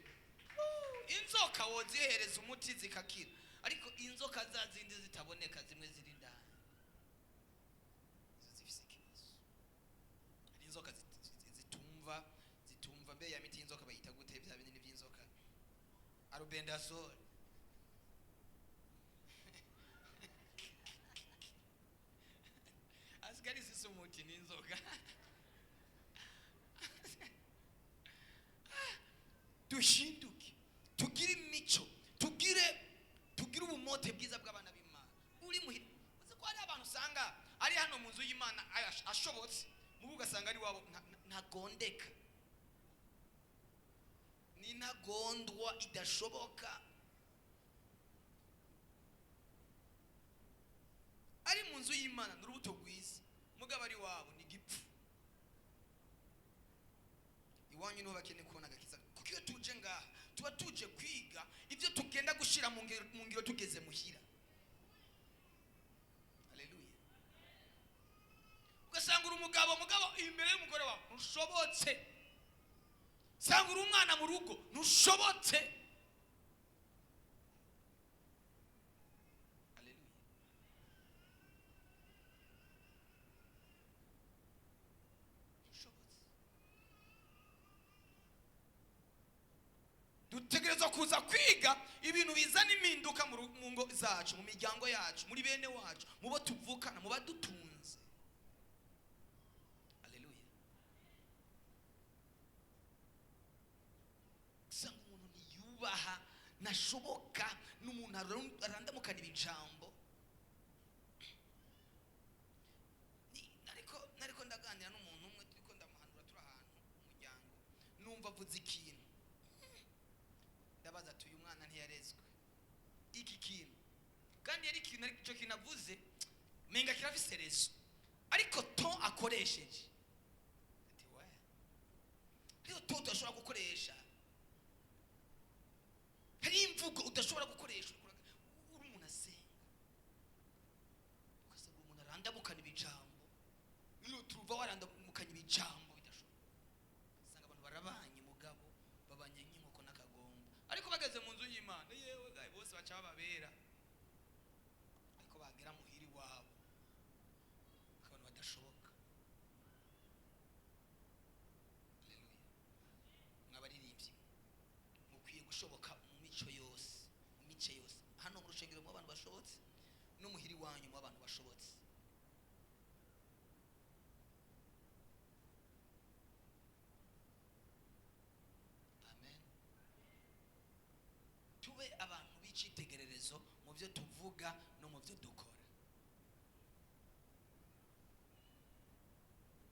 inzoka wozihereza umuti zikakira ariko inzoka zazindi zitaboneka zimwe ziri ndani izo zifise ikibazo. inzoka zitumva mbe ya miti y'inzoka bayita gute bya binini by'inzoka albendazole asigari sisi umuti n'inzoka dushinduke tugire imico tugire ubumote bwiza bw'abana b'Imana uri muhira uzi ko hari abantu usanga ari hano mu nzu y'Imana ashobotse mubu ugasanga ari wabo ntagondeka ni ntagondwa idashoboka ari mu nzu y'Imana n'urubuto rwiza mugabo ari wabo ni gipfu iwanyu niho bakeneye kubona agakiza kuko iyo tuje ngaha tuba tuje kwiga ibyo tugenda gushira mu ngiro tugeze muhira. Haleluya. Ugasanga uri umugabo imbere y'umugore wawe ntushobotse, sanga uri umwana mu rugo ntushobotse. Haleluya. Ntushobotse. Dutegerezwa kuza kwiga ibintu bizana impinduka mu ngo zacu, mu miryango yacu, muri bene wacu, mu bo tuvukana, mu badutunze. Haleluya. Sanga umuntu niyubaha nashoboka n'umuntu arandamukana ibijambo. Nariko ndaganira n'umuntu umwe turiko ndamuhanura turi ahantu mu muryango numva avuze ikintu ndabaza ati uyu mwana ntiyarezwe iki kintu kandi yari ikintu aricyo kinavuze menga kirafise rezo ariko to akoresheje ati we rero to udashobora gukoresha hari imvugo udashobora gukoresha uri umuntu asenga ugasanga umuntu arandamukana ibijambo iyo turuva warandamukanya ibijambo bidashoboka usanga abantu barabanye mugabo babanye nk'inkoko n'akagomba ariko bageze mu nzu y'Imana yewe gaye bose baca bababera ariko bagera muhiri wabo abantu badashoboka. Haleluya. Mwabaririmbyi mukwiye gushoboka mu mico yose, mu mice yose, hano mu rushengero mu abantu bashobotse no muhiri wanyu mu abantu bashobotse. Tube abantu b'icitegererezo mu byo tuvuga no mu byo dukora.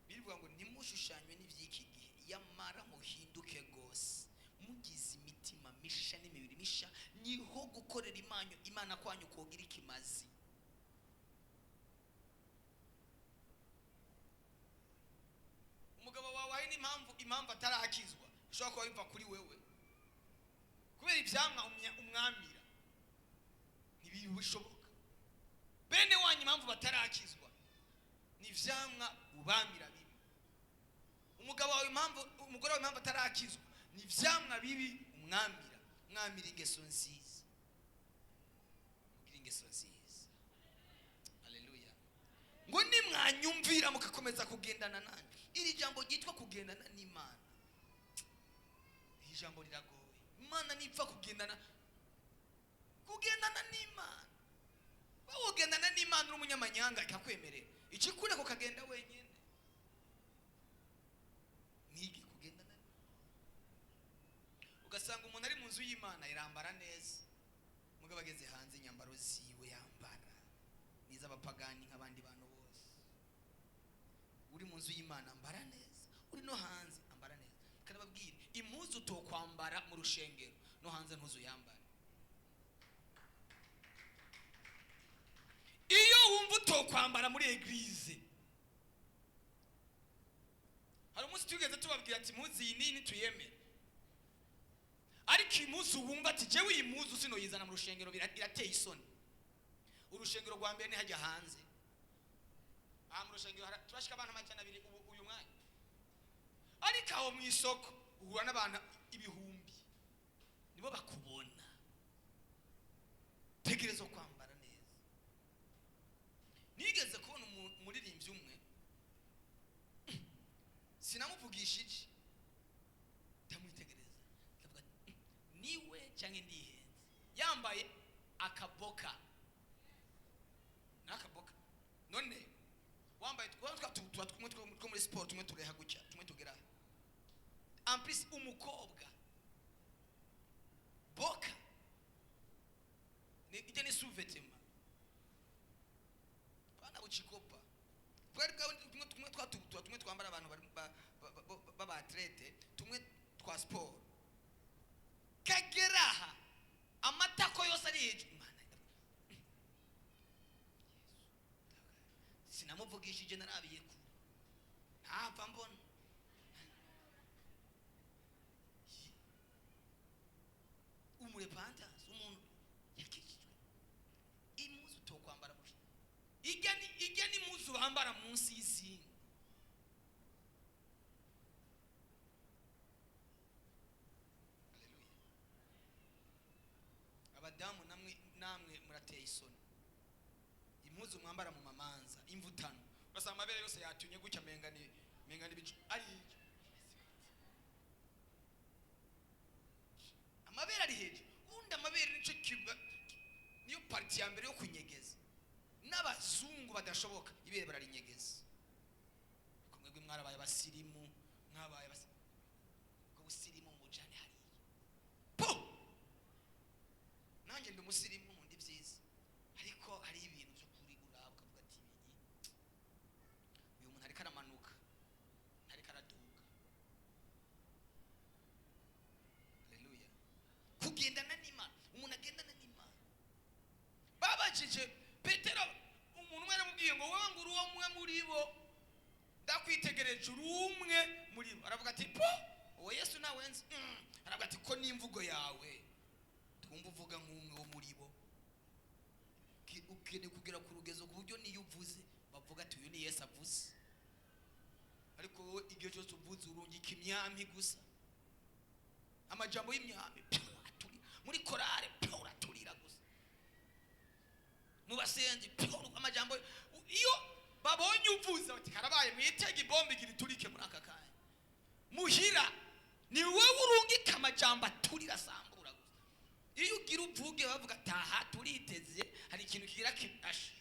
Bivuga ngo nimushushanywe n'ivy'iki gihe yamara muhinduke gose mugize imitima misha n'imibiri misha niho gukorera Imana kwanyu kogira ikimazi. Umugabo wawe hari impamvu atarakizwa ushobora kuba biva kuri wewe kubera ivyamwa umwamira ntibishoboka. Bene wanyu impamvu batarakizwa ni ivyamwa ubamira bibi. Umugabo wawe umugore wawe impamvu atarakizwa ni ivyamwa bibi mwamira ingeso nziza. Mugira ingeso nziza. Haleluya. Ngo nimwanyumvira mukakomeza kugendana nanjye. Iri jambo ryitwa kugendana n'Imana. Iri jambo riragoye. Imana nipfa kugendana n'Imana. Wowe ugendana n'Imana uri umunyamanyanga ikakwemerera ikikure ko kagenda wenyine. Nigi kugendana ugasanga umuntu ari mu nzu y'Imana irambara neza mugabo ageze hanze inyambaro ziwe yambara niza abapagani nk'abandi bantu bose. Uri mu nzu y'Imana ambara neza, uri no hanze ambara neza. Kanababwira impuzu tokwambara mu rushengero no hanze ntuzu yambara. Iyo wumva utokwambara muri eglise hari umunsi tugeze tubabwira ati impuzu iyi nini tuyemere ariko impuzu wumva ati jewe iyi mpuzu sinoyizana mu rushengero birateye isoni. Urushengero rwa mbere ni hajya hanze mu rushengero turashika abantu 200 uyu mwanya ariko aho mu isoko uhura n'abantu ibihumbi nibo bakubona. Tegerezo kwambara neza. Nigeze kubona umuririmbyi umwe yambaye akaboka n'akaboka none wambaye twa tumwe two muri sport tumwe tureha gutya tumwe tugera en plus umukobwa boka ni ije ni sous-vêtement bana buchikopa kwereka tumwe twambara abantu baba atlete tumwe twa sport kageraha amatako yose ari hejuru sinamuvugishije narabiye ku ntapfa mbona umurepantanse umuntu yakijijwe imuzu tokwambara mushi igeni imuzu bambara munsi y'isi abadamu namwe murateye isoni impuzu mwambara mu mamanza imvutano basa amabere yose yatunye gutya mengani bicu ari amabere ari heje undi amabere nico kiba niyo parti ya mbere yo kunyegeza n'abazungu badashoboka ibere bararinyegeza kumwe mwarabaye abasirimu mwabaye ko busirimu mujane hari po nanjye ndi umusirimu ndi byiza ariko hari ibintu byo kuri urabwa vuga ati uyu muntu ariko aramanuka ariko araduga haleluya kugendana n'Imana umuntu agendana n'Imana babajije Petero umuntu umwe aramubwiye ngo wowe nguru uwo mwe muri bo ndakwitegereje urumwe muri bo aravuga ati po uwo Yesu nawenze aravuga ati ko n'imvugo yawe twumva uvuga nk'umwe wo muri bo ukene kugera ku rugezo ku buryo niyo uvuze bavuga ati uyu ni Yesu avuze ariko wowe igihe cyose uvuze urungika imyami gusa amajambo y'imyami aturi muri korale uraturira gusa mu basenzi amajambo iyo babonye uvuze bati karabaye mwitege ibombe igira iturike muri aka kanya muhira ni wowe urungika amajambo aturira sambura gusa iyo ugira uvuge bavuga taha turiteze hari ikintu kigira kidashe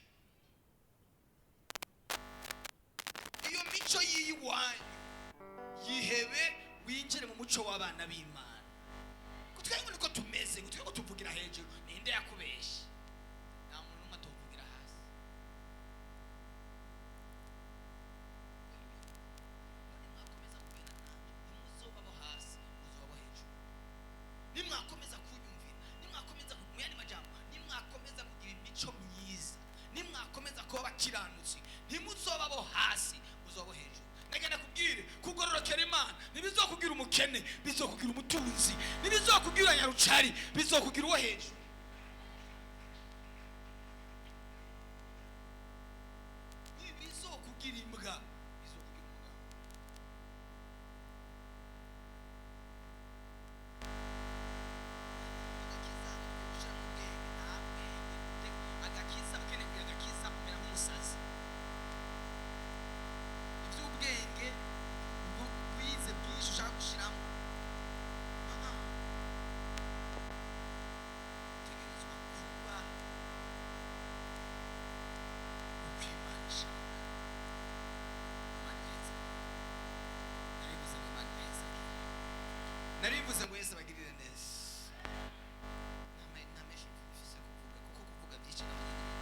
iyo mico yiyiwanyu yihebe winjire mu muco w'abana b'Imana kutwenye niko tumeze kutwenye tuvugira hejuru ninde yakubeshe nta muntu umwe atuvugira hasi nimwakomeza kubera nimuzobaho hasi muzobaho hejuru nimwakomeza kunyumvira nimwakomeza kumuyani majambo nimwakomeza kugira imico myiza nimwakomeza kuba bakiranutsi ntimuzobaho hasi muzobaho hejuru ndagenda kubwire kugororokera Imana nibizokubwira umukene bizokubwira umutunzi nibizokubwira nyarucari bizokubwira uwo hejuru nibizokubwira imbwa bizokubwira umugabo agakiza ukene kuya agakiza kumera nk'umusazi iby'ubwenge bwize bwinshi ushaka gushiramo tegerezwa kuba ukwimana ishaka narivuze ngo Yesu abagirire neza ntameshi mfise kuvuga kuko kuvuga byinshi n'abanyine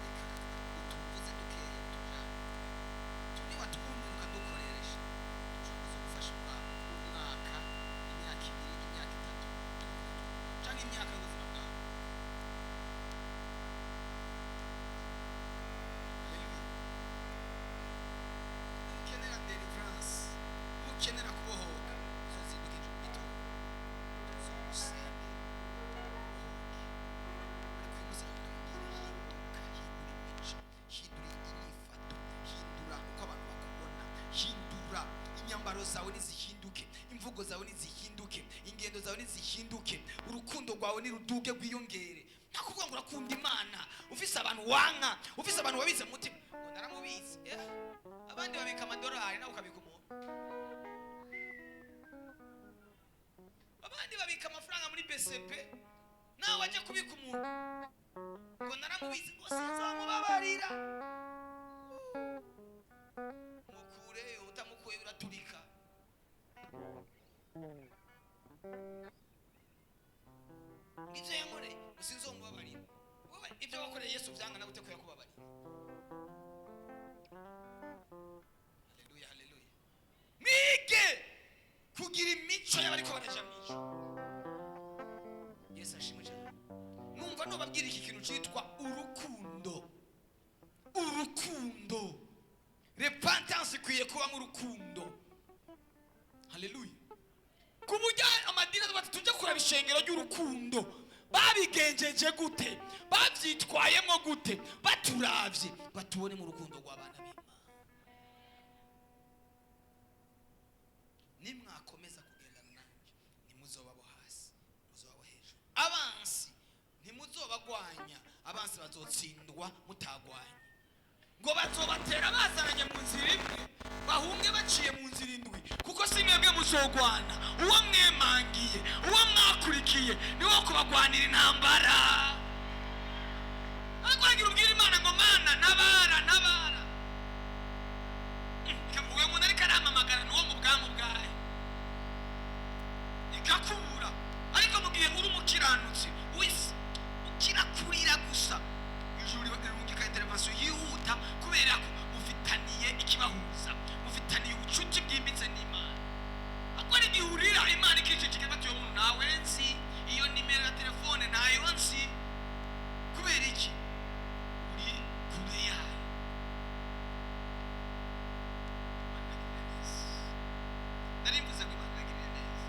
reka utuvuze dukeya tuni watwumva dukoresha tushobora gufasha umwaka imyaka ibiri imyaka itatu cyangwa imyaka y'ubuzima bwawe ukenera deliverance ukenera kubohoka uzozinduka ijoro gito uzogusenge ariko uyu munsi ndakubwira hindura inyifato hindura uko abantu bakubona hindura inyambaro zawe nizihinduke imvugo zawe nizihinduke ingendo zawe nizihinduke urukundo rwawe niruduge rwiyongere nta kuvuga ngo urakunda Imana ufise abantu wanka ufise abantu wabize mu mutima ngo naramubizi abandi babika amadolari nawe ukabika umuntu abandi babika amafaranga muri BCP nawe ajya kubika umuntu ngo naramubizi rwose nzamubabarira, mukureyo, utamukuye uraturika. Ibyo yankoreye sinzomubabarira. Wowe ibyo wakoreye Yesu byanga nagute ko yakubabarira? Haleluya, haleluya. Mige kugira imico y'abariko baraja mwijo. Yesu ashimwe cyane. Numva no babwira iki kintu cyitwa urukundo. Urukundo. Repentance ikwiye kuba mu rukundo. Haleluya. Kuburyo amadini bati tujya kuraba ishengero ry'urukundo, babigenjeje gute, babyitwayemo gute, baturavye batubone mu rukundo rw'abana b'Imana. Nimwakomeza kugendana nanje ntimuzobabo hasi, muzobabo hejuru. Abansi ntimuzobagwanya, abansi bazotsindwa mutagwanya. Ngo bazobatera bazaranye mu nzira imwe, bahunge baciye mu nzira indwi, kuko si mwebwe muzogwana, uwo mwemangiye, uwo mwakurikiye niwo kubagwanira intambara. Ariko ubwira Imana ngo Mana nabara, nabara. Uwo muntu ariko aramamagara n'uwo mu bwami bwawe ikakubura, ariko mu gihe uri umukiranutsi wese ukirakurira gusa, ijuru rirungika intervention yihuta, kubera ko mufitaniye ikibahuza, mufitaniye ubucuti bwimbitse n'Imana. Akora igihurira Imana ikicikije bati uwo muntu nawe nzi, iyo nimero ya telefone nayo nzi. Kubera iki? Uri kure yayo. Narimbuze ko Imana yagirira neza.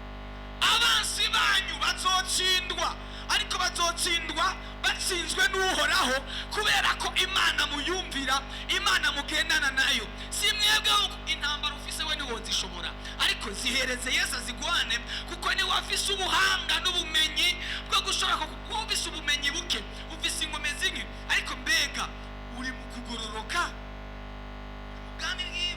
Abansi banyu bazotsindwa, ariko bazotsindwa batsinzwe n'Uhoraho, kubera ko Imana muyumvira, Imana mugendana nayo. Si mwebwe intambara ufise we niwo zishobora, ariko zihereze Yesu azigwane, kuko niwe afise ubuhanga n'ubumenyi bwo gushobora kuba ufise ubumenyi buke, ufise inkomezi nke, ariko mbega uri mu kugororoka, uri mu bwami bwiwe.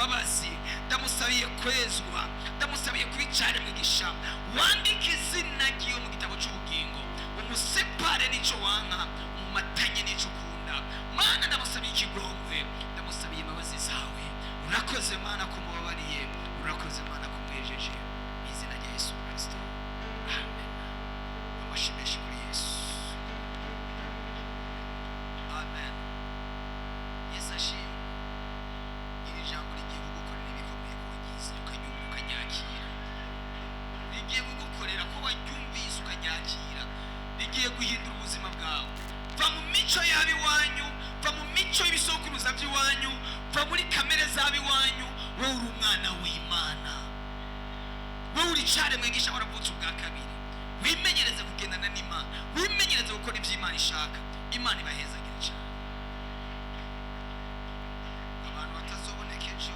imbabazi, ndamusabiye kwezwa, ndamusabiye kubicare mwigisha, wandika izina ryiwe mu gitabo cy'ubugingo, umusepare n'icyo wanka, umumatanye n'icyo ukunda. Mana ndamusabiye ikigongwe, ndamusabiye imbabazi zawe. Urakoze Mana kumubabariye, urakoze Mana kumwejeje, mu izina rya Yesu Kristo, amen. Amashimeshi kuri Yesu, amen. Yesu ashimwe. Iri jambo rigiye kugukorera ibikomeye ko wagize ukanyumva ukanyakira, rigiye kugukorera ko waryumvise ukaryakira, rigiye guhindura ubuzima bwawe. Va mu mico y'abiwanyu, va mu mico y'ibisokuruza by'iwanyu, va muri kamere z'abiwanyu. Wowe uri umwana w'Imana, wowe uri cyare mwigisha waravutse ubwa kabiri. Wimenyereze kugendana n'Imana, wimenyereze gukora ibyo Imana ishaka. Imana ibahezagire cyane. Abantu batazoboneka ejo,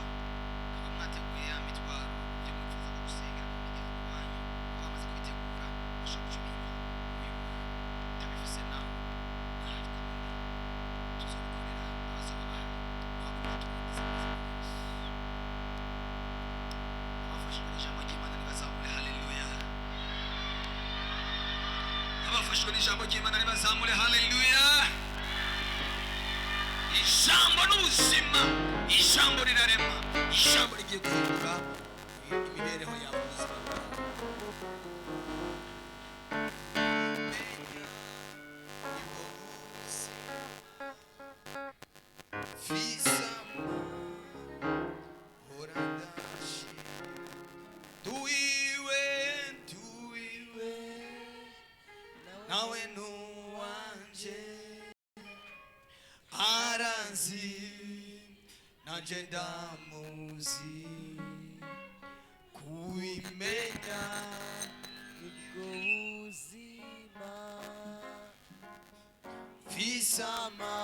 kaba mwateguye ya mitwaro byo mwifuza gusengera mu miryango wanyu, ko bamaze kubitegura, bashobora kucubika uyu utabifise nawe, tuzobikorera abazoba bahari. Abafashwe n'ijambo ry'Imana nibazamure haleluya. Abafashwe n'ijambo ry'Imana nibazamure haleluya. Ijambo n'ubuzima, ijambo rirarema, ijambo rigiye guhindura imibereho yawe, ubuzima bwawe. Nawe nuwanje aranzi, nanje ndamuzi, kubimenya nibwo buzima, visama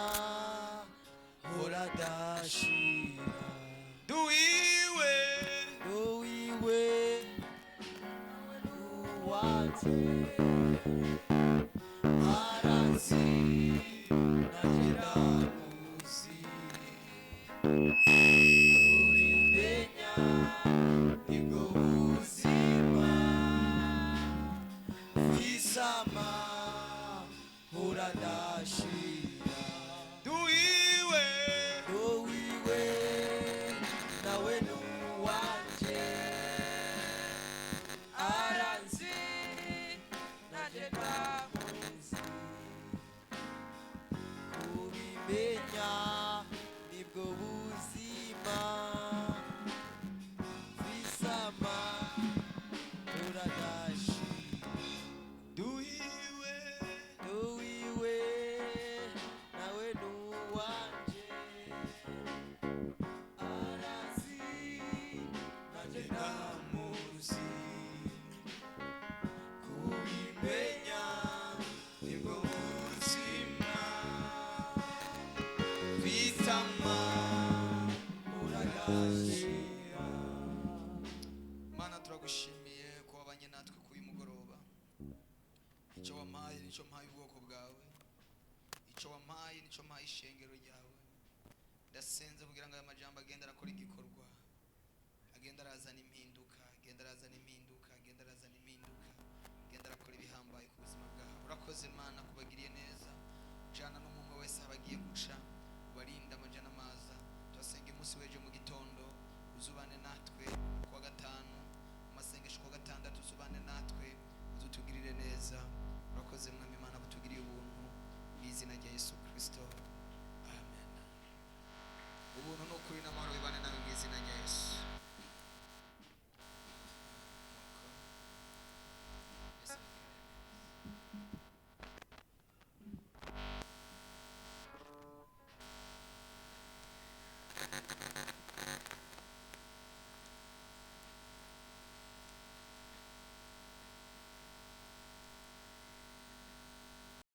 hora dashira. Duiwe nawe nuwanje aranzi, nanje ndamuzi, kubimenya nibwo buzima, visama hora dashira. Duiwe nawe nuwanje aranzi, nanje ndamuzi, kubimenya nibwo buzima, visama hora dashira. Duiwe nawe nuwanje aranzi, nanje ndamuzi, kubimenya nibwo buzima, visama hora dashira. Mana turagushimiye ko wabanye natwe k'uyu mugoroba. Icyo wampaye nicyo mpaye ubwoko bwawe, icyo wampaye nicyo mpaye ishengero ryawe. Ndasenze kugira ngo aya majambo agenda arakora igikorwa, agenda arazana impinduka, agenda arazana impinduka, agenda arazana impinduka, agenda arakora ibihambaye ku buzima bwawe. Urakoze Mana kubagiriye neza, jana n'umwe wese abagiye guca, ubarinde amajana